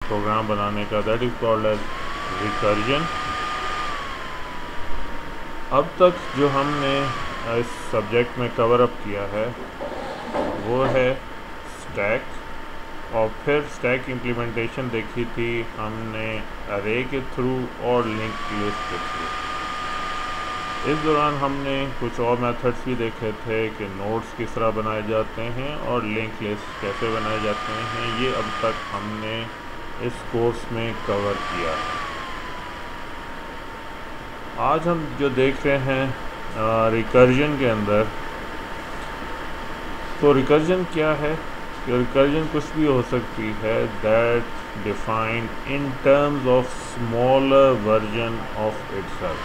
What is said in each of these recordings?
Programme बनाने का, that is called as recursion. अब तक जो हमने इस सब्जेक्ट में कवर अप किया है वो है स्टैक, और फिर स्टैक इम्प्लीमेंटेशन देखी थी हमने अरे के थ्रू और लिंक लिस्ट के थ्रू। इस दौरान हमने कुछ और मेथड्स भी देखे थे कि नोड्स किस तरह बनाए जाते हैं और लिंक लिस्ट कैसे बनाए जाते हैं। ये अब तक हमने इस कोर्स में कवर किया है। आज हम जो देख रहे हैं रिकर्जन के अंदर, तो रिकर्जन क्या है? रिकर्जन कुछ भी हो सकती है that defined in terms of smaller version of itself,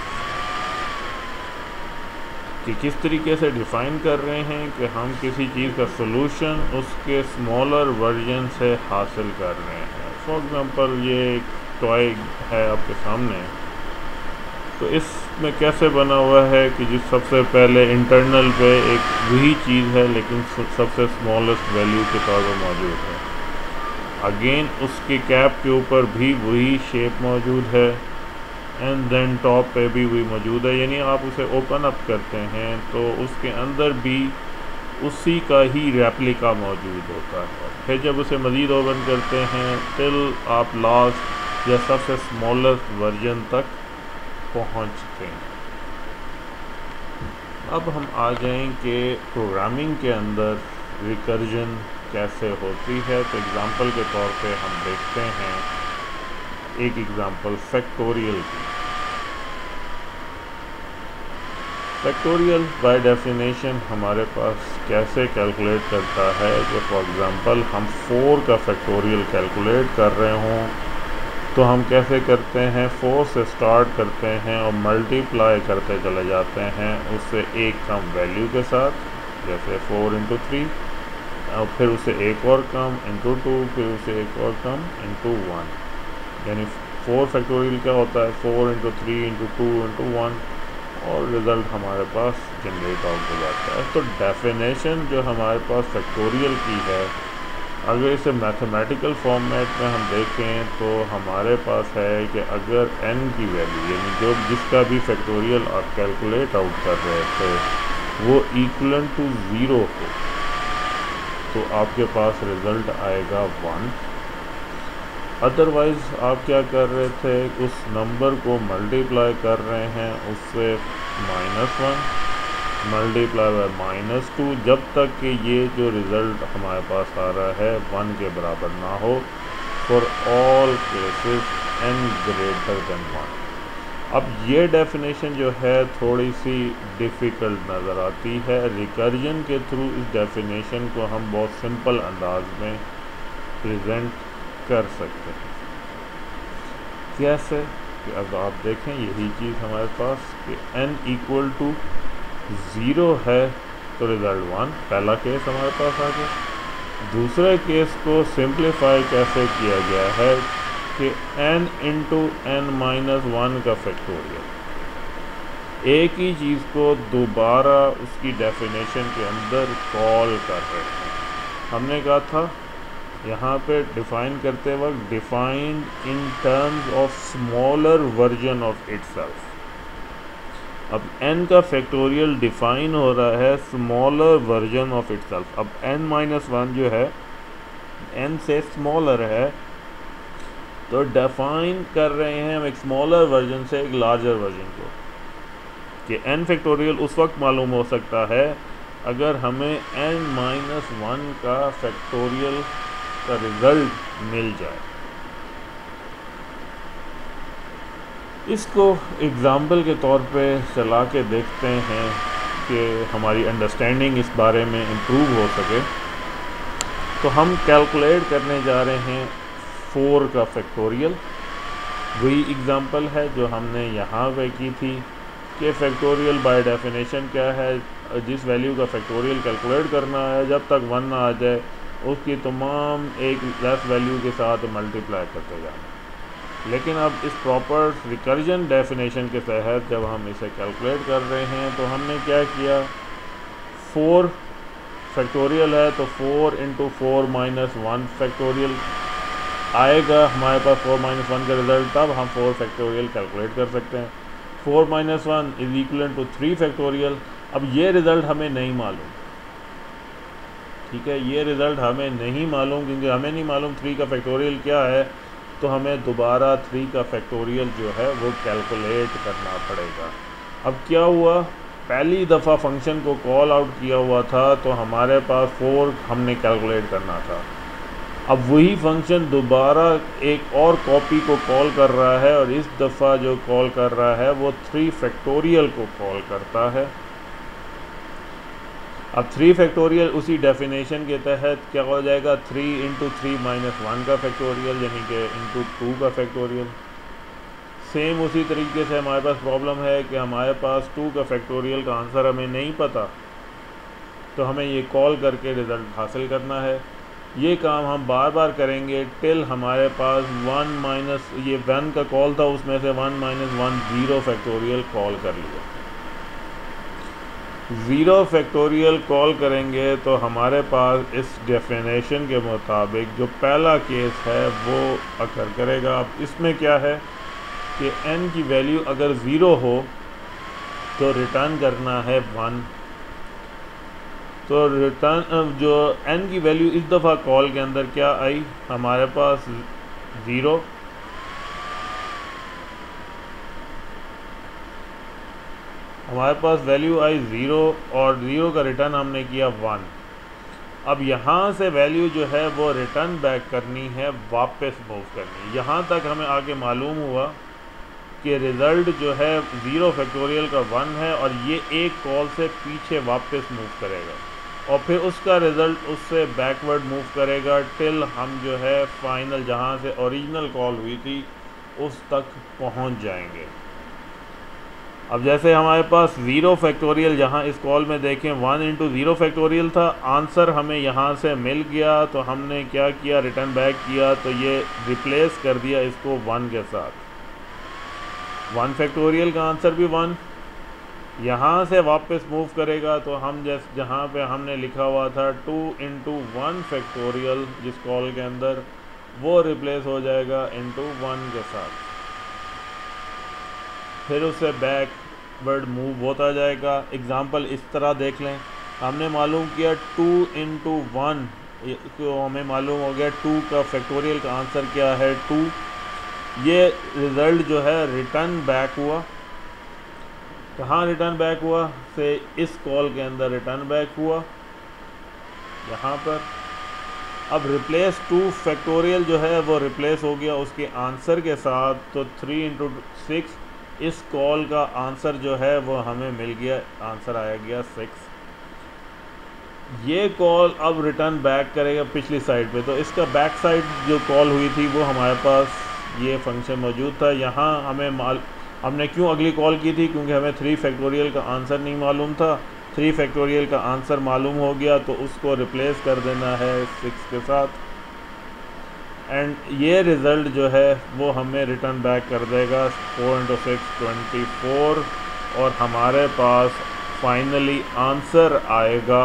कि किस तरीके से डिफ़ाइन कर रहे हैं कि हम किसी चीज़ का सोल्यूशन उसके स्मॉलर वर्जन से हासिल कर रहे हैं। फॉर एग्ज़ाम्पल ये एक टॉय है आपके सामने, तो इसमें कैसे बना हुआ है कि जिस सबसे पहले इंटरनल पे एक वही चीज़ है लेकिन सबसे स्मॉलेस्ट वैल्यू के तौर पर मौजूद है। अगेन उसके कैप के ऊपर भी वही शेप मौजूद है, एंड देन टॉप पे भी वही मौजूद है। यानी आप उसे ओपन अप करते हैं तो उसके अंदर भी उसी का ही रेप्लिका मौजूद होता है। फिर जब उसे मज़ीद ओपन करते हैं टिल आप लास्ट या सबसे स्मॉलेस्ट वर्जन तक पहुंचते हैं। अब हम आ जाएंगे प्रोग्रामिंग के अंदर रिकर्जन कैसे होती है। तो एग्ज़ाम्पल के तौर पे हम देखते हैं एक एग्ज़ाम्पल फैक्टोरियल की। फैक्टोरियल बाय डेफिनेशन हमारे पास कैसे कैलकुलेट करता है कि फॉर एग्ज़ाम्पल हम 4 का फैक्टोरियल कैलकुलेट कर रहे हों तो हम कैसे करते हैं, 4 से स्टार्ट करते हैं और मल्टीप्लाई करते चले जाते हैं उससे एक कम वैल्यू के साथ, जैसे 4 × 3, और फिर उसे एक और कम × 2, फिर उसे एक और कम × 1। यानी 4 फैक्टोरियल क्या होता है, 4 × 3 × 2 × 1, और रिज़ल्ट हमारे पास जनरेट आउट हो जाता है। तो डेफिनेशन जो हमारे पास फैक्टोरियल की है, अगर इसे मैथमेटिकल फॉर्मेट में हम देखें तो हमारे पास है कि अगर n की वैल्यू यानी जो जिसका भी फैक्टोरियल आप कैलकुलेट आउट कर रहे थे वो इक्वल टू 0 हो तो आपके पास रिज़ल्ट आएगा 1। अदरवाइज़ आप क्या कर रहे थे, उस नंबर को मल्टीप्लाई कर रहे हैं उससे -1 मल्टीप्लाई बाय -2, जब तक कि ये जो रिज़ल्ट हमारे पास आ रहा है 1 के बराबर ना हो, for all cases n greater then 1। अब ये डेफिनेशन जो है थोड़ी सी डिफ़िकल्ट नज़र आती है। रिकर्जन के थ्रू इस डेफिनेशन को हम बहुत सिंपल अंदाज में प्रेजेंट कर सकते हैं। कैसे कि अब आप देखें यही चीज़ हमारे पास कि n इक्वल टू 0 है तो रिज़ल्ट 1, पहला केस हमारे पास आ गया। दूसरे केस को सिंप्लीफाई कैसे किया गया है कि n × n-1 का फैक्टोरियल, एक ही चीज़ को दोबारा उसकी डेफिनेशन के अंदर कॉल कर रहे हैं। हमने कहा था यहाँ पे डिफ़ाइन करते वक्त defined in terms of smaller version of itself. अब n का फैक्टोरियल डिफ़ाइन हो रहा है स्मॉलर वर्जन ऑफ इटसेल्फ। अब n-1 जो है n से स्मॉलर है तो डिफ़ाइन कर रहे हैं हम एक स्मॉलर वर्जन से एक लार्जर वर्जन को, कि n फैक्टोरियल उस वक्त मालूम हो सकता है अगर हमें n-1 का फैक्टोरियल का रिज़ल्ट मिल जाए। इसको एग्ज़ाम्पल के तौर पे चला के देखते हैं कि हमारी अंडरस्टैंडिंग इस बारे में इम्प्रूव हो सके। तो हम कैलकुलेट करने जा रहे हैं 4 का फैक्टोरियल। वही एग्ज़ाम्पल है जो हमने यहाँ पे की थी कि फैक्टोरियल बाय डेफिनेशन क्या है, जिस वैल्यू का फैक्टोरियल कैलकुलेट करना है जब तक 1 ना आ जाए उसकी तमाम एक लेस वैल्यू के साथ मल्टीप्लाई करते जाना। लेकिन अब इस प्रॉपर रिकर्जन डेफिनेशन के तहत जब हम इसे कैलकुलेट कर रहे हैं तो हमने क्या किया, 4 फैक्टोरियल है तो 4 × 4 - 1 फैक्टोरियल आएगा हमारे पास 4 - 1 का रिज़ल्ट, तब हम 4 फैक्टोरियल कैलकुलेट कर सकते हैं। 4 - 1 इज इक्वल टू 3 फैक्टोरियल। अब ये रिज़ल्ट हमें नहीं मालूम, ठीक है, ये रिज़ल्ट हमें नहीं मालूम, क्योंकि हमें नहीं मालूम 3 का फैक्टोरियल क्या है, तो हमें दोबारा 3 का फैक्टोरियल जो है वो कैलकुलेट करना पड़ेगा। अब क्या हुआ, पहली दफ़ा फंक्शन को कॉल आउट किया हुआ था तो हमारे पास 4 हमने कैलकुलेट करना था। अब वही फंक्शन दोबारा एक और कॉपी को कॉल कर रहा है, और इस दफ़ा जो कॉल कर रहा है वो 3 फैक्टोरियल को कॉल करता है। अब 3 फैक्टोरियल उसी डेफिनेशन के तहत क्या हो जाएगा, 3 × 3 - 1 का फैक्टोरियल, यानी कि इंटू 2 का फैक्टोरियल। सेम उसी तरीके से हमारे पास प्रॉब्लम है कि हमारे पास 2 का फैक्टोरियल का आंसर हमें नहीं पता, तो हमें ये कॉल करके रिज़ल्ट हासिल करना है। ये काम हम बार बार करेंगे टिल हमारे पास 1 का कॉल था, उसमें से 1 - 1 0 फैक्टोरियल कॉल कर लिया। 0 फैक्टोरियल कॉल करेंगे तो हमारे पास इस डेफिनेशन के मुताबिक जो पहला केस है वो अकर करेगा। अब इसमें क्या है कि n की वैल्यू अगर 0 हो तो रिटर्न करना है 1। तो रिटर्न जो n की वैल्यू इस दफ़ा कॉल के अंदर क्या आई, हमारे पास 0, हमारे पास वैल्यू आई 0, और 0 का रिटर्न हमने किया 1। अब यहाँ से वैल्यू जो है वो रिटर्न बैक करनी है, वापस मूव करनी है। यहाँ तक हमें आगे मालूम हुआ कि रिज़ल्ट जो है 0 फैक्टोरियल का 1 है, और ये एक कॉल से पीछे वापस मूव करेगा, और फिर उसका रिज़ल्ट उससे बैकवर्ड मूव करेगा टिल हम जो है फाइनल जहाँ से ओरिजिनल कॉल हुई थी उस तक पहुँच जाएंगे। अब जैसे हमारे पास 0 फैक्टोरियल, जहाँ इस कॉल में देखें 1 × 0 फैक्टोरियल था, आंसर हमें यहाँ से मिल गया, तो हमने क्या किया, रिटर्न बैक किया, तो ये रिप्लेस कर दिया इसको 1 के साथ। 1 फैक्टोरियल का आंसर भी 1, यहाँ से वापस मूव करेगा तो हम जहाँ पे हमने लिखा हुआ था 2 × 1 फैक्टोरियल जिस कॉल के अंदर, वो रिप्लेस हो जाएगा × 1 के साथ, फिर उससे बैकवर्ड मूव होता जाएगा। एग्ज़ाम्पल इस तरह देख लें, हमने मालूम किया 2 × 1, तो हमें मालूम हो गया 2 का फैक्टोरियल का आंसर क्या है 2। ये रिज़ल्ट जो है रिटर्न बैक हुआ, कहाँ रिटर्न बैक हुआ, से इस कॉल के अंदर रिटर्न बैक हुआ यहाँ पर। अब रिप्लेस 2 फैक्टोरियल जो है वो रिप्लेस हो गया उसके आंसर के साथ, तो 3 × 6 इस कॉल का आंसर जो है वो हमें मिल गया, आंसर आया गया 6। ये कॉल अब रिटर्न बैक करेगा पिछली साइड पे, तो इसका बैक साइड जो कॉल हुई थी वो हमारे पास ये फंक्शन मौजूद था। यहाँ हमने क्यों अगली कॉल की थी, क्योंकि हमें 3 फैक्टोरियल का आंसर नहीं मालूम था। 3 फैक्टोरियल का आंसर मालूम हो गया तो उसको रिप्लेस कर देना है 6 के साथ, एंड ये रिज़ल्ट जो है वो हमें रिटर्न बैक कर देगा 4 × 6 24, और हमारे पास फाइनली आंसर आएगा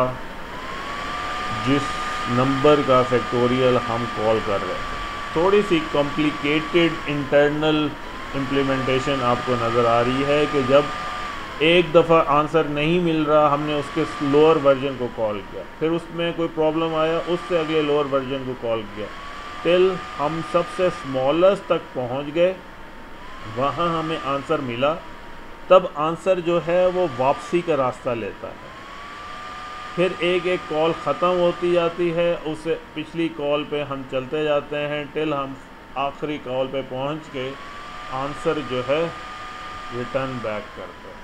जिस नंबर का फैक्टोरियल हम कॉल कर रहे हैं। थोड़ी सी कॉम्प्लिकेटेड इंटरनल इम्प्लीमेंटेशन आपको नज़र आ रही है कि जब एक दफ़ा आंसर नहीं मिल रहा, हमने उसके लोअर वर्जन को कॉल किया, फिर उसमें कोई प्रॉब्लम आया, उससे अगले लोअर वर्जन को कॉल किया, टिल हम सबसे स्मॉलेस्ट तक पहुंच गए, वहाँ हमें आंसर मिला। तब आंसर जो है वो वापसी का रास्ता लेता है, फिर एक एक कॉल ख़त्म होती जाती है, उससे पिछली कॉल पे हम चलते जाते हैं टिल हम आखिरी कॉल पे पहुंच के आंसर जो है रिटर्न बैक करते हैं।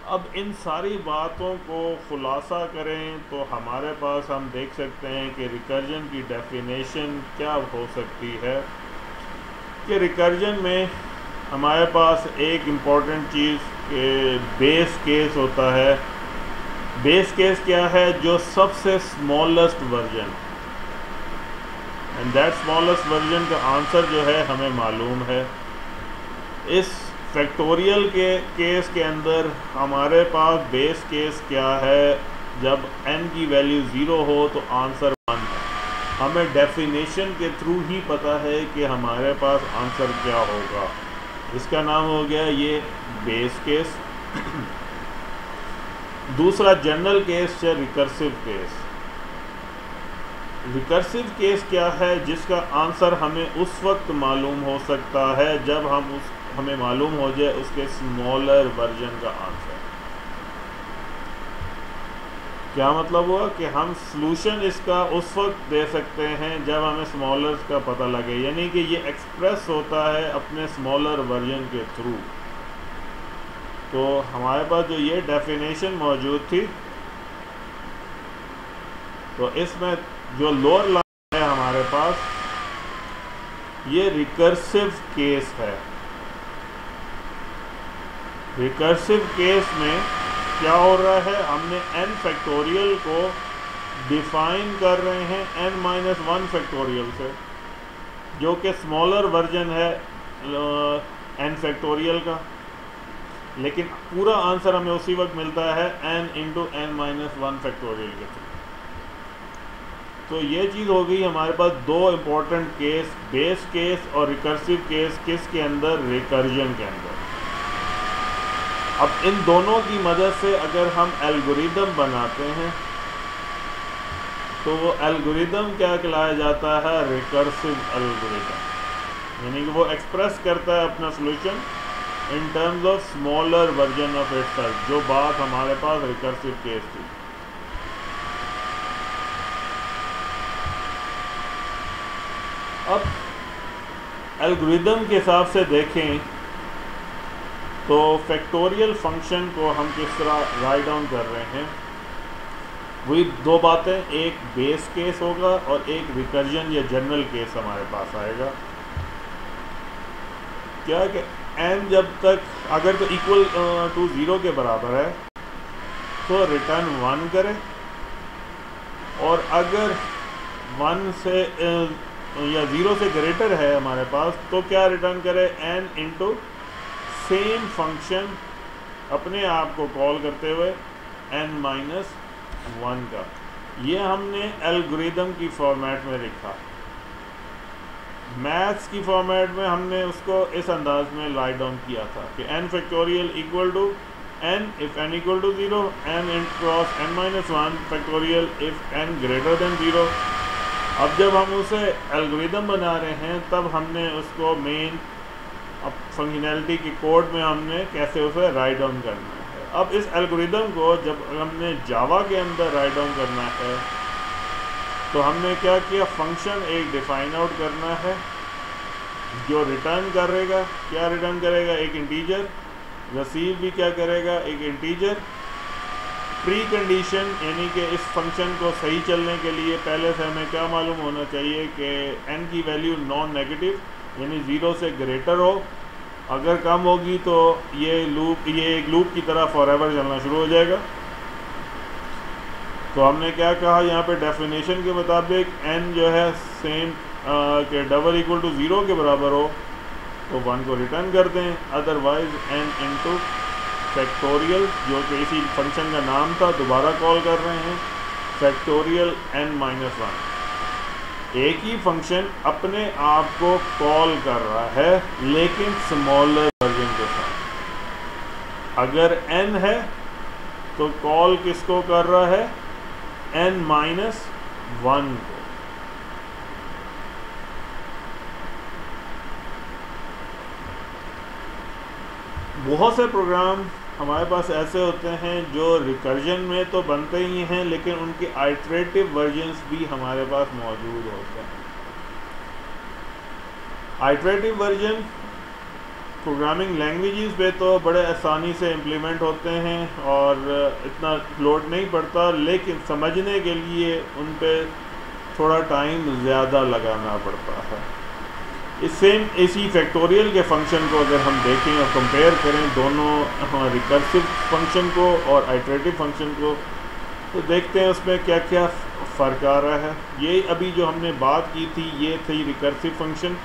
अब इन सारी बातों को ख़ुलासा करें तो हमारे पास हम देख सकते हैं कि रिकर्जन की डेफिनेशन क्या हो सकती है, कि रिकर्जन में हमारे पास एक इम्पॉर्टेंट चीज़ के बेस केस होता है। बेस केस क्या है, जो सबसे smallest version, and that smallest version का आंसर जो है हमें मालूम है। इस फैक्टोरियल के केस के अंदर हमारे पास बेस केस क्या है, जब n की वैल्यू 0 हो तो आंसर 1 है। हमें डेफिनेशन के थ्रू ही पता है कि हमारे पास आंसर क्या होगा। इसका नाम हो गया ये बेस केस। दूसरा जनरल केस या रिकर्सिव केस। रिकर्सिव केस क्या है? जिसका आंसर हमें उस वक्त मालूम हो सकता है जब हमें मालूम हो जाए उसके स्मॉलर वर्जन का आंसर। क्या मतलब हुआ कि हम सॉल्यूशन इसका उस वक्त दे सकते हैं जब हमें स्मॉलर का पता लगे, यानी कि ये एक्सप्रेस होता है अपने स्मॉलर वर्जन के थ्रू। तो हमारे पास जो ये डेफिनेशन मौजूद थी, तो इसमें जो लोअर लाइन है हमारे पास, ये रिकर्सिव केस है। रिकर्सिव केस में क्या हो रहा है? हमने n फैक्टोरियल को डिफाइन कर रहे हैं n-1 फैक्टोरियल से, जो कि स्मॉलर वर्जन है n फैक्टोरियल का, लेकिन पूरा आंसर हमें उसी वक्त मिलता है n इंटू n-1 फैक्टोरियल के थ्रू। तो ये चीज़ हो गई हमारे पास दो इम्पोर्टेंट केस, बेस केस और रिकर्सिव केस। किसके अंदर? रिकर्जन के अंदर। अब इन दोनों की मदद से अगर हम एल्गोरिदम बनाते हैं तो वो एल्गोरिदम क्या कहलाया जाता है? Recursive algorithm. यानी कि वो एक्सप्रेस करता है अपना solution in terms of smaller version of itself, जो बात हमारे पास रिकर्सिव केस थी। अब एल्गोरिदम के हिसाब से देखें तो फैक्टोरियल फंक्शन को हम किस तरह राइट डाउन कर रहे हैं, वही दो बातें, एक बेस केस होगा और एक रिकर्जन या जनरल केस हमारे पास आएगा। क्या कि n जब तक अगर तो इक्वल टू 0 के बराबर है तो रिटर्न 1 करें, और अगर 1 से या 0 से ग्रेटर है हमारे पास तो क्या रिटर्न करे? n इंटू सेम फंक्शन अपने आप को कॉल करते हुए n-1 का। ये हमने एल्गोरिदम की फॉर्मेट में लिखा। मैथ्स की फॉर्मेट में हमने उसको इस अंदाज में राइट डाउन किया था कि n factorial equal to n if n equal to 0, n cross n-1 factorial if n greater than 0। अब जब हम उसे एल्गोरिदम बना रहे हैं तब हमने उसको मेन अब फंक्शनैलिटी की कोड में हमने कैसे उसे राइट डाउन करना है। अब इस एल्गोरिदम को जब हमने जावा के अंदर राइट डाउन करना है तो हमने क्या किया? फंक्शन एक डिफाइन आउट करना है जो रिटर्न करेगा। क्या रिटर्न करेगा? एक इंटीजर। रिसीव भी क्या करेगा? एक इंटीजर। प्री कंडीशन यानी कि इस फंक्शन को सही चलने के लिए पहले से हमें क्या मालूम होना चाहिए कि n की वैल्यू नॉन नेगेटिव यानी 0 से ग्रेटर हो। अगर कम होगी तो ये एक लूप की तरह फॉरएवर चलना शुरू हो जाएगा। तो हमने क्या कहा यहाँ पे? डेफिनेशन के मुताबिक n जो है सेम के डबल इक्वल टू 0 के बराबर हो तो 1 को रिटर्न कर दें, अदरवाइज n इंटू फैक्टोरियल, जो कि इसी फंक्शन का नाम था, दोबारा कॉल कर रहे हैं फैक्टोरियल n-1। एक ही फंक्शन अपने आप को कॉल कर रहा है लेकिन स्मॉलर वर्जन के साथ। अगर n है तो कॉल किसको कर रहा है? n-1 को। बहुत से प्रोग्राम हमारे पास ऐसे होते हैं जो रिकर्जन में तो बनते ही हैं लेकिन उनके आइटरेटिव वर्जन्स भी हमारे पास मौजूद होते हैं। आइटरेटिव वर्जन प्रोग्रामिंग लैंग्वेजेस पे तो बड़े आसानी से इम्प्लीमेंट होते हैं और इतना लोड नहीं पड़ता, लेकिन समझने के लिए उन पे थोड़ा टाइम ज़्यादा लगाना पड़ता है। इसी फैक्टोरियल के फंक्शन को अगर हम देखें और कंपेयर करें दोनों रिकर्सिव फंक्शन को और आइटरेटिव फंक्शन को, तो देखते हैं उसमें क्या क्या फ़र्क आ रहा है। ये अभी जो हमने बात की थी ये थी रिकर्सिव फंक्शन।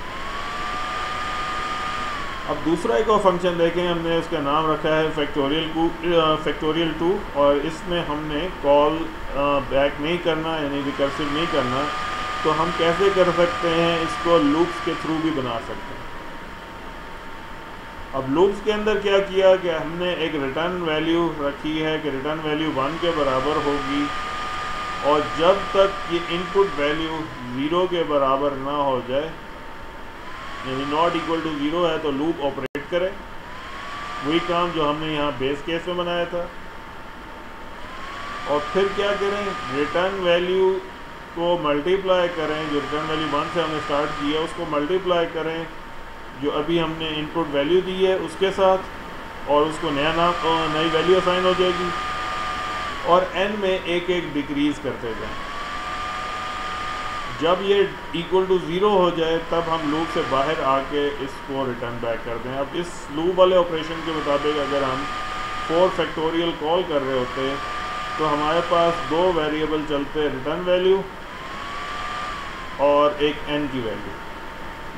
अब दूसरा एक और फंक्शन देखें, हमने उसका नाम रखा है फैक्टोरियल 2 और इसमें हमने कॉल बैक नहीं करना यानी रिकर्सिव नहीं करना, तो हम कैसे कर सकते हैं, इसको लूप्स के थ्रू भी बना सकते हैं। अब लूप्स के अंदर क्या किया कि हमने एक रिटर्न वैल्यू रखी है कि रिटर्न वैल्यू 1 के बराबर होगी, और जब तक ये इनपुट वैल्यू 0 के बराबर ना हो जाए, यानी नॉट इक्वल टू 0 है, तो लूप ऑपरेट करे। वही काम जो हमने यहाँ बेस केस में बनाया था। और फिर क्या करें, रिटर्न वैल्यू को मल्टीप्लाई करें, जो रिटर्न वैल्यू 1 से हमने स्टार्ट किया उसको मल्टीप्लाई करें जो अभी हमने इनपुट वैल्यू दी है उसके साथ, और उसको नया नाम नई वैल्यू असाइन हो जाएगी, और n में एक एक डिक्रीज़ करते जाएं। जब ये इक्वल टू 0 हो जाए तब हम लूप से बाहर आके इसको रिटर्न बैक कर दें। अब इस लूप वाले ऑपरेशन के मुताबिक अगर हम 4 फैक्टोरियल कॉल कर रहे होते तो हमारे पास 2 वेरिएबल चलते, रिटर्न वैल्यू और एक n की वैल्यू।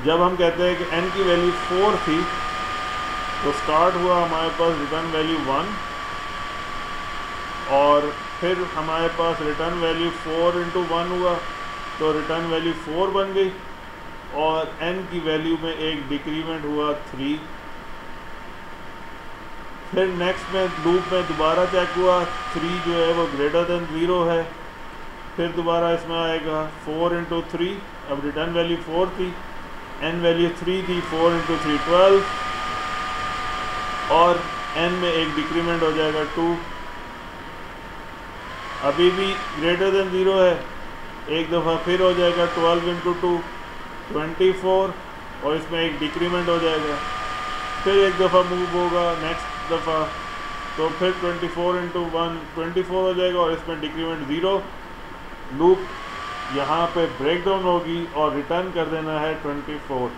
जब हम कहते हैं कि n की वैल्यू 4 थी तो स्टार्ट हुआ हमारे पास रिटर्न वैल्यू 1, और फिर हमारे पास रिटर्न वैल्यू 4 इंटू 1 हुआ तो रिटर्न वैल्यू 4 बन गई, और n की वैल्यू में एक डिक्रीमेंट हुआ 3। फिर नेक्स्ट में लूप में दोबारा चेक हुआ, 3 जो है वो ग्रेटर देन 0 है, फिर दोबारा इसमें आएगा 4 इंटू 3, अब रिटर्न वैल्यू 4 थी, n वैल्यू 3 थी, 4 इंटू 3 12, और n में एक डिक्रीमेंट हो जाएगा 2। अभी भी ग्रेटर देन 0 है, एक दफ़ा फिर हो जाएगा 12 इंटू 2 24, और इसमें एक डिक्रीमेंट हो जाएगा, फिर एक दफ़ा मूव होगा नेक्स्ट दफ़ा, तो फिर 24 इंटू 1 24 हो जाएगा, और इसमें डिक्रीमेंट 0। लूप यहाँ पे ब्रेक डाउन होगी और रिटर्न कर देना है 24,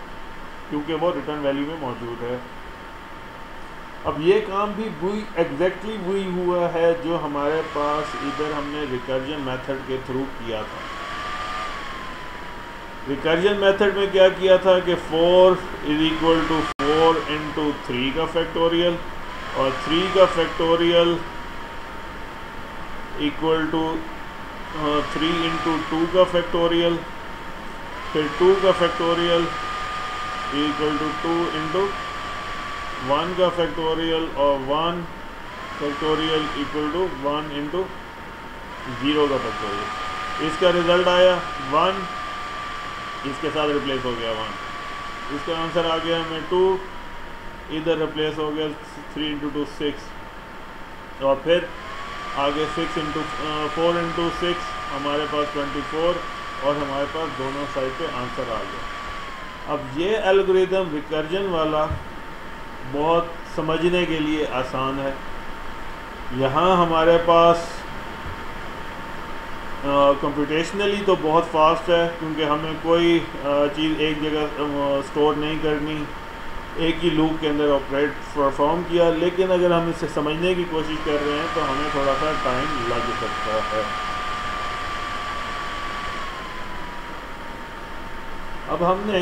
क्योंकि वो रिटर्न वैल्यू में मौजूद है। अब ये काम भी वही एग्जैक्टली वही हुआ है जो हमारे पास इधर हमने रिकर्जन मेथड के थ्रू किया था। रिकर्जन मेथड में क्या किया था कि 4 इज इक्वल टू 4 इंटू 3 का फैक्टोरियल, और 3 का फैक्टोरियल इक्वल टू 3 इंटू 2 का फैक्टोरियल, फिर 2 का फैक्टोरियल इक्वल टू 2 इंटू 1 का फैक्टोरियल, और 1 फैक्टोरियल इक्वल टू 1 इंटू 0 का फैक्टोरियल। इसका रिज़ल्ट आया 1, इसके साथ रिप्लेस हो गया 1, इसका आंसर आ गया हमें 2, इधर रिप्लेस हो गया 3 इंटू 2 6, और फिर आगे 6 इंटू 4 इंटू 6 हमारे पास 24, और हमारे पास दोनों साइड पे आंसर आ गया। अब ये एल्गोरिदम रिकर्जन वाला बहुत समझने के लिए आसान है। यहाँ हमारे पास कंप्यूटेशनली तो बहुत फास्ट है, क्योंकि हमें कोई चीज़ एक जगह स्टोर नहीं करनी, एक ही लूप के अंदर ऑपरेट परफॉर्म किया। लेकिन अगर हम इसे समझने की कोशिश कर रहे हैं तो हमें थोड़ा सा टाइम लग सकता है। अब हमने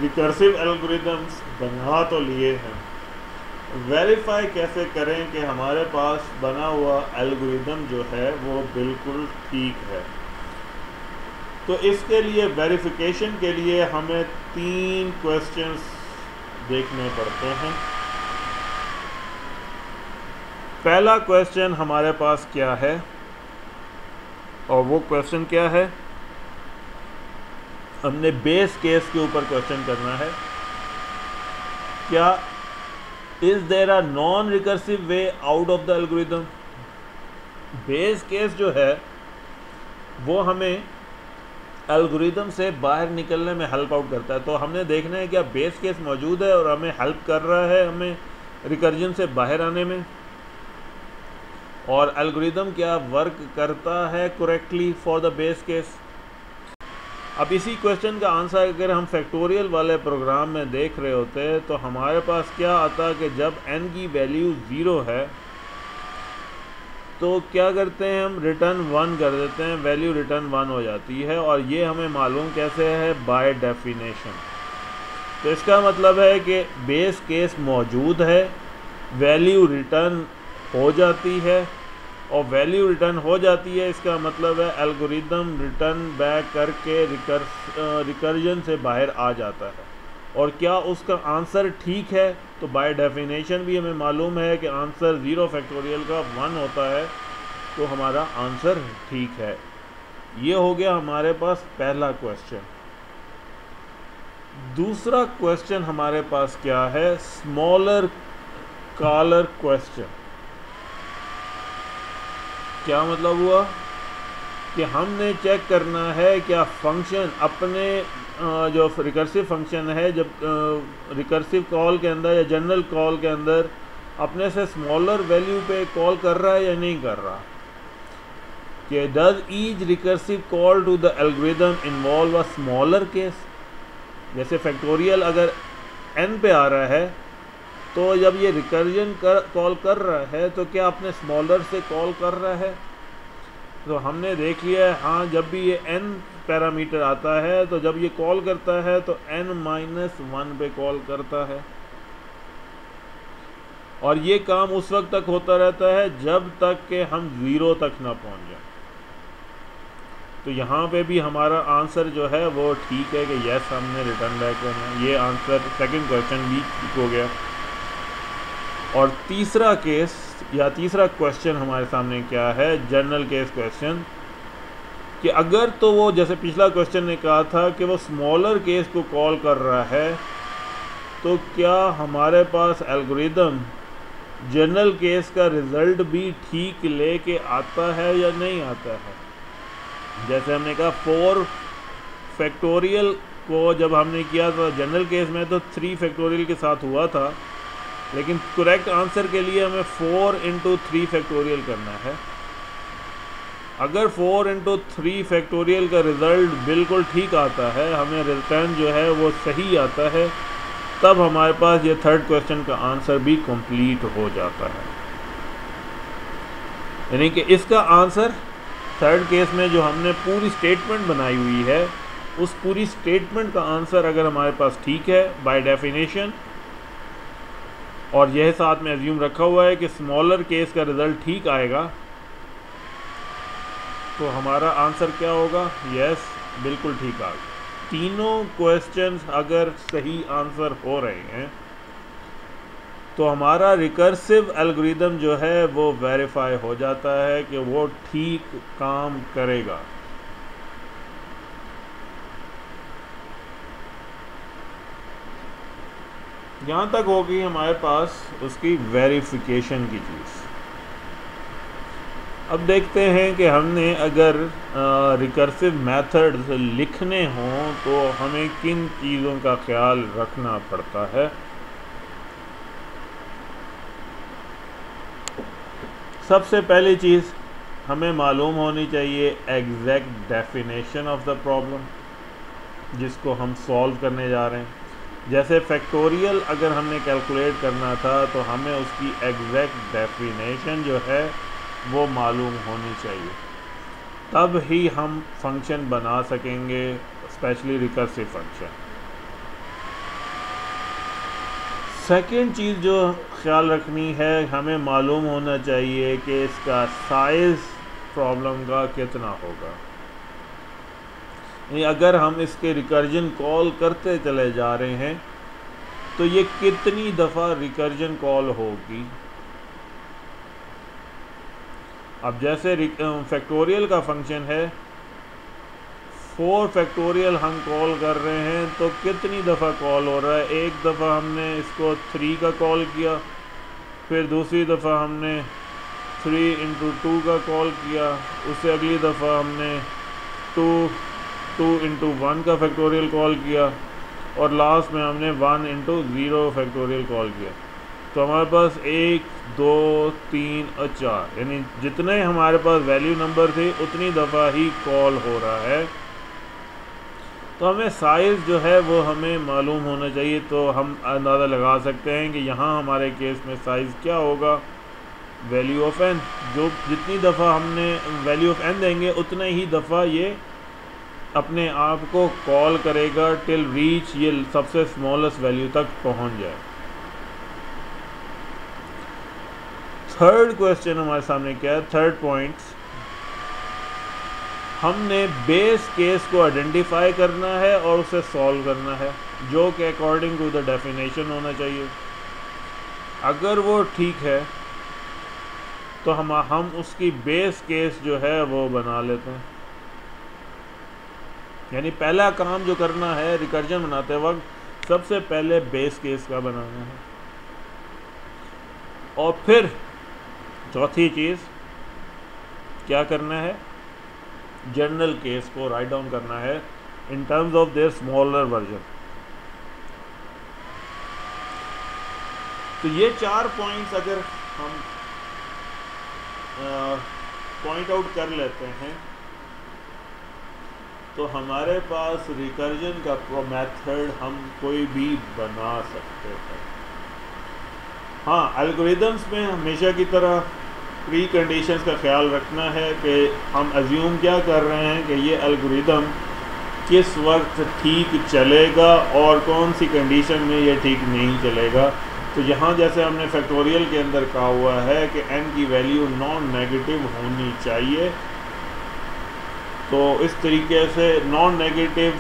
रिकर्सिव एल्गोरिदम्स बना तो लिए हैं, वेरीफाई कैसे करें कि हमारे पास बना हुआ एल्गोरिदम जो है वो बिल्कुल ठीक है। तो इसके लिए वेरिफिकेशन के लिए हमें 3 क्वेश्चंस देखने पड़ते हैं। पहला क्वेश्चन हमारे पास क्या है, और वो क्वेश्चन क्या है, हमने बेस केस के ऊपर क्वेश्चन करना है। क्या is there a non recursive way out of the algorithm. Base case जो है वो हमें एल्गोरिदम से बाहर निकलने में हेल्प आउट करता है। तो हमने देखना है क्या बेस केस मौजूद है और हमें हेल्प कर रहा है हमें रिकर्जन से बाहर आने में, और एल्गोरिदम क्या वर्क करता है correctly for the base case. अब इसी क्वेश्चन का आंसर अगर हम फैक्टोरियल वाले प्रोग्राम में देख रहे होते हैं तो हमारे पास क्या आता है कि जब n की वैल्यू 0 है तो क्या करते हैं हम रिटर्न 1 कर देते हैं, वैल्यू रिटर्न 1 हो जाती है। और ये हमें मालूम कैसे है, बाय डेफिनेशन। तो इसका मतलब है कि बेस केस मौजूद है, वैल्यू रिटर्न हो जाती है, और वैल्यू रिटर्न हो जाती है, इसका मतलब है एल्गोरिदम रिटर्न बैक करके रिकर्जन से बाहर आ जाता है। और क्या उसका आंसर ठीक है? तो बाय डेफिनेशन भी हमें मालूम है कि आंसर 0 फैक्टोरियल का 1 होता है, तो हमारा आंसर ठीक है। ये हो गया हमारे पास पहला क्वेश्चन। दूसरा क्वेश्चन हमारे पास क्या है? Smaller caller question. क्या मतलब हुआ कि हमने चेक करना है क्या फंक्शन अपने जो रिकर्सिव फंक्शन है, जब रिकर्सिव कॉल के अंदर या जनरल कॉल के अंदर अपने से स्मॉलर वैल्यू पे कॉल कर रहा है या नहीं कर रहा, कि does each recursive call to the algorithm involve a smaller case. जैसे फैक्टोरियल अगर n पे आ रहा है, तो जब ये रिकर्जन कॉल कर रहा है तो क्या अपने स्मॉलर से कॉल कर रहा है? तो हमने देख लिया है, हाँ, जब भी ये n पैरामीटर आता है तो जब ये कॉल करता है तो n-1 पे कॉल करता है, और ये काम उस वक्त तक होता रहता है जब तक कि हम 0 तक ना पहुंच जाए। तो यहाँ पे भी हमारा आंसर जो है वो ठीक है कि यस, हमने रिटर्न बैक करना है। ये आंसर सेकंड क्वेश्चन भी ठीक हो गया। और तीसरा केस या तीसरा क्वेश्चन हमारे सामने क्या है? जनरल केस क्वेश्चन, कि अगर तो वो जैसे पिछला क्वेश्चन ने कहा था कि वो स्मॉलर केस को कॉल कर रहा है, तो क्या हमारे पास एल्गोरिदम जनरल केस का रिज़ल्ट भी ठीक लेके आता है या नहीं आता है? जैसे हमने कहा 4 फैक्टोरियल को जब हमने किया था जनरल केस में तो 3 फैक्टोरियल के साथ हुआ था, लेकिन करेक्ट आंसर के लिए हमें 4 × 3 फैक्टोरियल करना है। अगर 4 × 3 फैक्टोरियल का रिज़ल्ट बिल्कुल ठीक आता है, हमें रिटर्न जो है वो सही आता है, तब हमारे पास ये थर्ड क्वेश्चन का आंसर भी कंप्लीट हो जाता है। यानी कि इसका आंसर थर्ड केस में जो हमने पूरी स्टेटमेंट बनाई हुई है, उस पूरी स्टेटमेंट का आंसर अगर हमारे पास ठीक है बाय डेफिनेशन, और यह साथ में अज्यूम रखा हुआ है कि स्मॉलर केस का रिज़ल्ट ठीक आएगा, तो हमारा आंसर क्या होगा? यस, बिल्कुल ठीक आ गया। तीनों क्वेश्चंस अगर सही आंसर हो रहे हैं तो हमारा रिकर्सिव एल्गोरिदम जो है वो वेरीफाई हो जाता है कि वो ठीक काम करेगा। यहाँ तक होगी हमारे पास उसकी वेरिफिकेशन की चीज़। अब देखते हैं कि हमने अगर रिकर्सिव मेथड्स लिखने हों तो हमें किन चीज़ों का ख्याल रखना पड़ता है। सबसे पहली चीज़ हमें मालूम होनी चाहिए exact definition of the problem जिसको हम सॉल्व करने जा रहे हैं। जैसे फैक्टोरियल अगर हमने कैलकुलेट करना था तो हमें उसकी एग्जैक्ट डेफिनेशन जो है वो मालूम होनी चाहिए, तब ही हम फंक्शन बना सकेंगे, स्पेशली रिकर्सिव फंक्शन। सेकेंड चीज़ जो ख्याल रखनी है, हमें मालूम होना चाहिए कि इसका साइज़ प्रॉब्लम का कितना होगा। अगर हम इसके रिकर्जन कॉल करते चले जा रहे हैं तो ये कितनी दफ़ा रिकर्जन कॉल होगी। अब जैसे फैक्टोरियल का फंक्शन है, 4 फैक्टोरियल हम कॉल कर रहे हैं तो कितनी दफ़ा कॉल हो रहा है? एक दफ़ा हमने इसको 3 का कॉल किया, फिर दूसरी दफ़ा हमने 3 × 2 का कॉल किया, उससे अगली दफ़ा हमने 2 × 1 का फैक्टोरियल कॉल किया, और लास्ट में हमने 1 × 0 फैक्टोरियल कॉल किया। तो हमारे पास 1 2 3 और 4, यानी जितने हमारे पास वैल्यू नंबर थे उतनी दफ़ा ही कॉल हो रहा है। तो हमें साइज़ जो है वो हमें मालूम होना चाहिए, तो हम अंदाज़ा लगा सकते हैं कि यहाँ हमारे केस में साइज़ क्या होगा? Value of n। जो जितनी दफ़ा हमने वैल्यू ऑफ n देंगे उतना ही दफ़ा ये अपने आप को कॉल करेगा टिल रीच ये सबसे स्मॉलेस्ट वैल्यू तक पहुँच जाए। थर्ड क्वेश्चन हमारे सामने क्या है, थर्ड पॉइंट्स, हमने बेस केस को आइडेंटिफाई करना है और उसे सॉल्व करना है, जो कि अकॉर्डिंग टू द डेफिनेशन होना चाहिए। अगर वो ठीक है तो हम उसकी बेस केस जो है वो बना लेते हैं। यानी पहला काम जो करना है रिकर्जन बनाते वक्त, सबसे पहले बेस केस का बनाना है, और फिर चौथी चीज़ क्या करना है, जनरल केस को राइट डाउन करना है in terms of their smaller version. तो ये 4 पॉइंट्स अगर हम पॉइंट आउट कर लेते हैं तो हमारे पास रिकर्जन का मेथड हम कोई भी बना सकते हैं। हाँ, एल्गोरिदम्स में हमेशा की तरह प्री कंडीशंस का ख्याल रखना है कि हम अज्यूम क्या कर रहे हैं कि ये एल्गोरिदम किस वक्त ठीक चलेगा और कौन सी कंडीशन में ये ठीक नहीं चलेगा। तो यहाँ जैसे हमने फैक्टोरियल के अंदर कहा हुआ है कि n की वैल्यू नॉन नेगेटिव होनी चाहिए, तो इस तरीके से नॉन नेगेटिव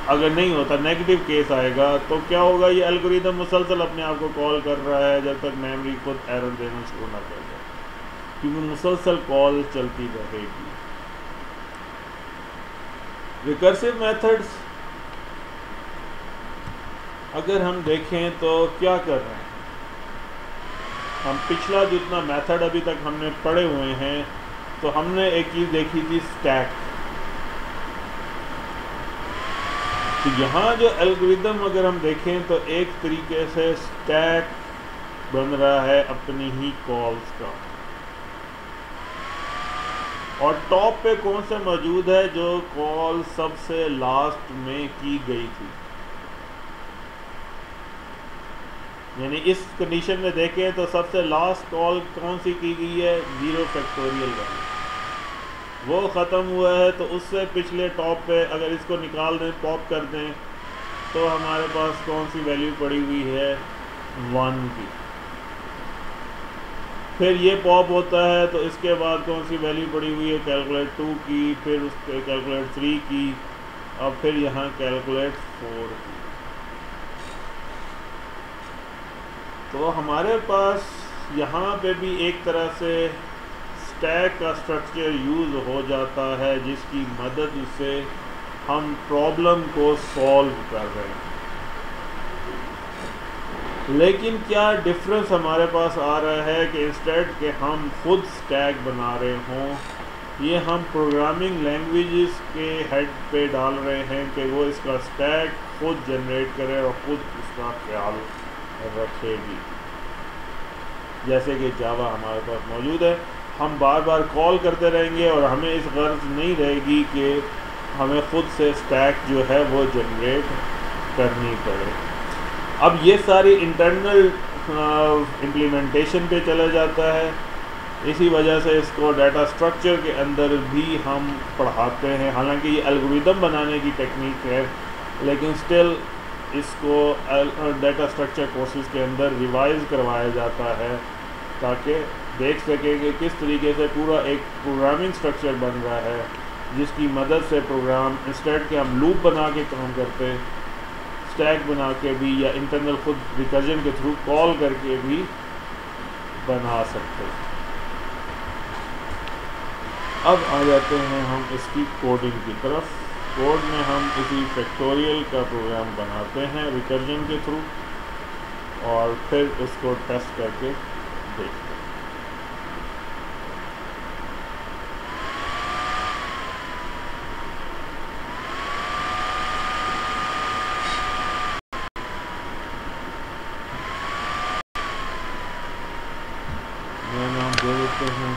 अगर नहीं होता, नेगेटिव केस आएगा, तो क्या होगा, ये एल्गोरिदम मुसलसल अपने आप को कॉल कर रहा है जब तक मेमोरी खुद एरर देना शुरू ना कर दे, क्योंकि मुसलसल कॉल चलती रहेगी। रिकर्सिव मेथड्स अगर हम देखें तो क्या कर रहे हैं, हम पिछला जितना मेथड अभी तक हमने पढ़े हुए हैं, तो हमने एक चीज़ देखी थी, स्टैक। तो यहाँ जो एल्गोरिदम अगर हम देखें तो एक तरीके से स्टैक बन रहा है अपनी ही कॉल्स का, और टॉप पे कौन सा मौजूद है, जो कॉल सबसे लास्ट में की गई थी। यानी इस कंडीशन में देखें तो सबसे लास्ट कॉल कौन सी की गई है, 0 फैक्टोरियल वाली, वो ख़त्म हुआ है। तो उससे पिछले टॉप पे अगर इसको निकाल दें, पॉप कर दें, तो हमारे पास कौन सी वैल्यू पड़ी हुई है, 1 की। फिर ये पॉप होता है तो इसके बाद कौन सी वैल्यू पड़ी हुई है, कैलकुलेट 2 की, फिर उसके कैलकुलेट 3 की, और फिर यहाँ कैलकुलेट 4 की। तो हमारे पास यहाँ पे भी एक तरह से स्टैक का स्ट्रक्चर यूज़ हो जाता है, जिसकी मदद से हम प्रॉब्लम को सॉल्व कर रहे हैं। लेकिन क्या डिफरेंस हमारे पास आ रहा है कि इंस्टेड के हम खुद स्टैक बना रहे हों, ये हम प्रोग्रामिंग लैंग्वेजेस के हेड पे डाल रहे हैं कि वो इसका स्टैक खुद जनरेट करे और खुद इसका ख्याल रखेगी। जैसे कि जावा हमारे पास मौजूद है, हम बार बार कॉल करते रहेंगे और हमें इस गर्ज नहीं रहेगी कि हमें खुद से स्टैक जो है वो जनरेट करनी पड़े। अब ये सारी इंटरनल इम्प्लीमेंटेशन पे चला जाता है, इसी वजह से इसको डाटा स्ट्रक्चर के अंदर भी हम पढ़ाते हैं। हालांकि ये एल्गोरिदम बनाने की टेक्निक है, लेकिन स्टिल इसको डाटा स्ट्रक्चर कोर्सेज के अंदर रिवाइज करवाया जाता है, ताकि देख सकें कि किस तरीके से पूरा एक प्रोग्रामिंग स्ट्रक्चर बन रहा है, जिसकी मदद से प्रोग्राम इंस्टेड के हम लूप बना के काम करते, स्टैक बना के भी, या इंटरनल खुद रिकर्जन के थ्रू कॉल करके भी बना सकते। अब आ जाते हैं हम इसकी कोडिंग की तरफ। कोड में हम इसी फैक्टोरियल का प्रोग्राम बनाते हैं रिकर्जन के थ्रू, और फिर उसको टेस्ट करके देखते हैं। नाम दे देते हैं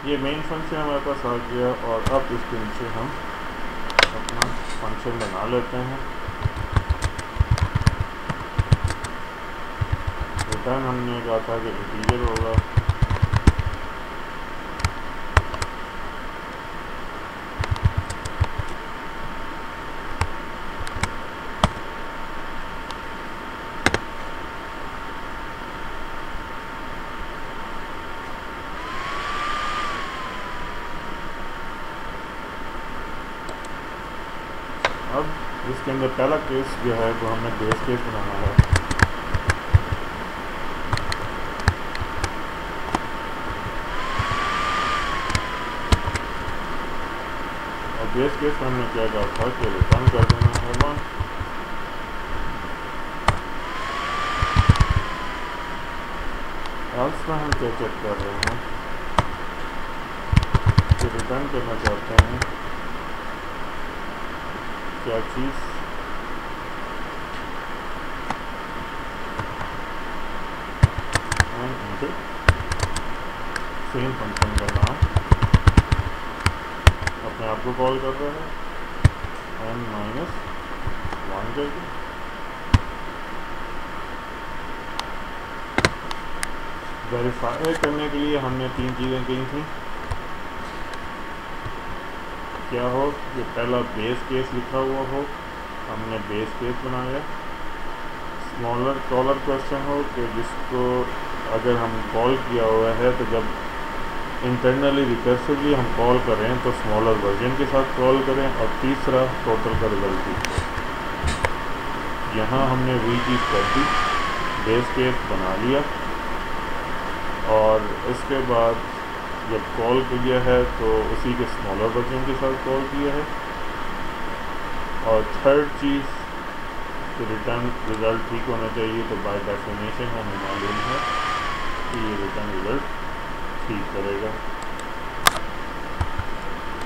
ये मेन फंक्शन हमारे पास आ गया और अब इसके नीचे हम अपना फंक्शन बना लेते हैं। रिटर्न हमने कहा था कि इंटीजर होगा, अब इसके अंदर पहला केस जो है वो हमने बेस केस बनाना है। और बेस केस में हमने क्या कहा था कि रिटर्न कर देना है 1। एल्स में हम क्या चेक कर रहे हैं कि रिटर्न करना चाहते हैं क्या चीज़, सेम फंक्शन का नाम अपने आप को कॉल कर रहा है n-1 करके। वेरीफाई करने के लिए हमने 3 चीज़ें की थी। क्या हो कि पहला बेस केस लिखा हुआ हो, हमने बेस केस बनाया। स्मॉलर कॉलर क्वेश्चन हो कि जिसको अगर हम कॉल किया हुआ है तो जब इंटरनली रिकर्सिवली हम कॉल करें तो स्मॉलर वर्जन के साथ कॉल करें। और तीसरा टोटल का रिजल्ट भी। यहाँ हमने वही चीज़ कर दी, बेस केस बना लिया और इसके बाद जब कॉल किया है तो उसी के स्मॉलर वर्जन के साथ कॉल किया है। और थर्ड चीज़ कि रिटर्न रिज़ल्ट ठीक होना चाहिए, तो बाय डेफिनेशन हमें मालूम है कि ये रिटर्न रिज़ल्ट ठीक करेगा।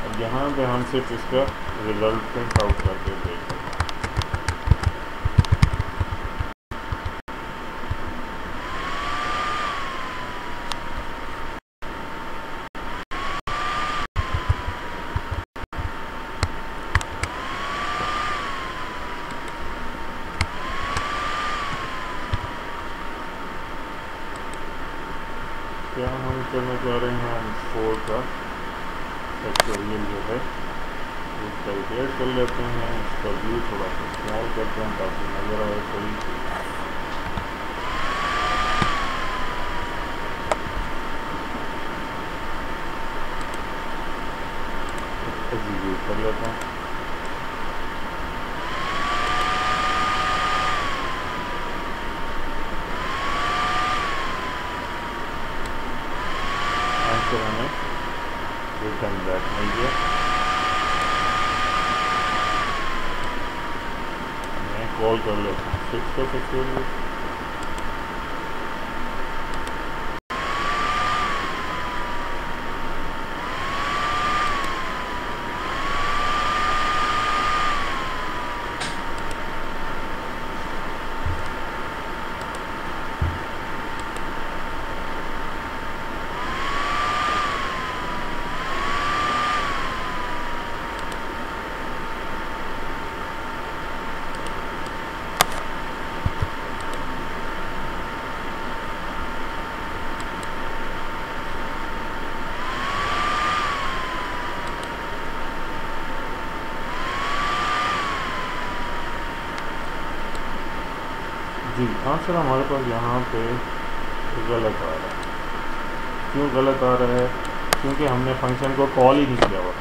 अब यहाँ पे हम सिर्फ इसका रिज़ल्ट प्रिंट आउट करके देखें। क्या हम करना चाह रहे हैं, हम 4 का फैक्टोरियल जो है वो कैलकुलेट कर लेते हैं। इसका व्यू थोड़ा सा स्मॉल करते हैं ताकि नज़र आए सही। एग्जीक्यूट कर लेते हैं। आंसर हमें रिटर्न बैक मिल गया। मैं कॉल कर लेता हूँ 6 का फैक्टोरियल। जी आंसर हमारे पास यहाँ पे गलत आ रहा है। क्यों गलत आ रहा है? क्योंकि हमने फंक्शन को कॉल ही नहीं किया हुआ,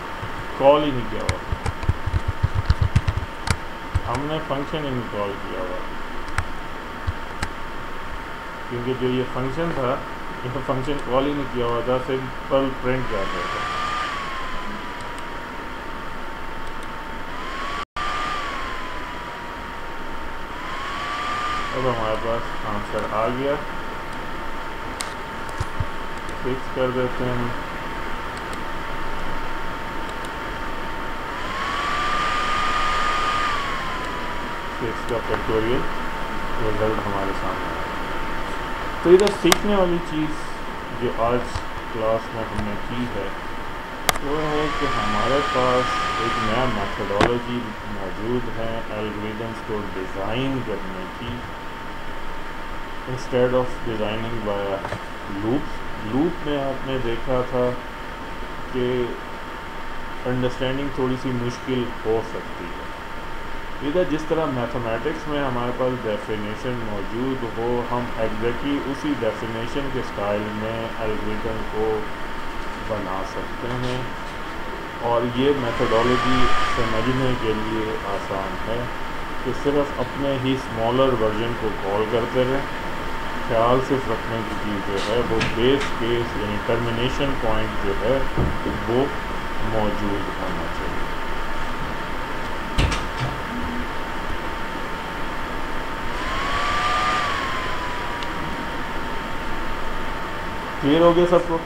हमने फंक्शन ही नहीं कॉल किया हुआ। क्योंकि जो ये फंक्शन था, ये फंक्शन कॉल ही नहीं किया हुआ था, सिंपल प्रिंट कर रहे थे। अब हमारे पास आंसर आ गया, फिक्स कर देते हैं। इसका फैक्टोरियल रिजल्ट हमारे सामने है। तो इधर सीखने वाली चीज़ जो आज क्लास में हमने की है वो है कि हमारे पास एक नया मेथडोलॉजी मौजूद है एल्गोरिदम्स को डिज़ाइन करने की। Instead of designing by loop में आपने देखा था कि अंडरस्टैंडिंग थोड़ी सी मुश्किल हो सकती है। इधर जिस तरह मैथमेटिक्स में हमारे पास डेफिनेशन मौजूद हो, हम एग्जैक्टली उसी डेफिनेशन के स्टाइल में एल्गोरिथम को बना सकते हैं और ये मेथडोलॉजी समझने के लिए आसान है कि सिर्फ अपने ही स्मॉलर वर्जन को कॉल करते रहें। ख्याल सिर्फ रखने की चीज़ जो है वो बेस केस यानी टर्मिनेशन पॉइंट जो है वो मौजूद होना चाहिए। क्लियर हो गया सबको?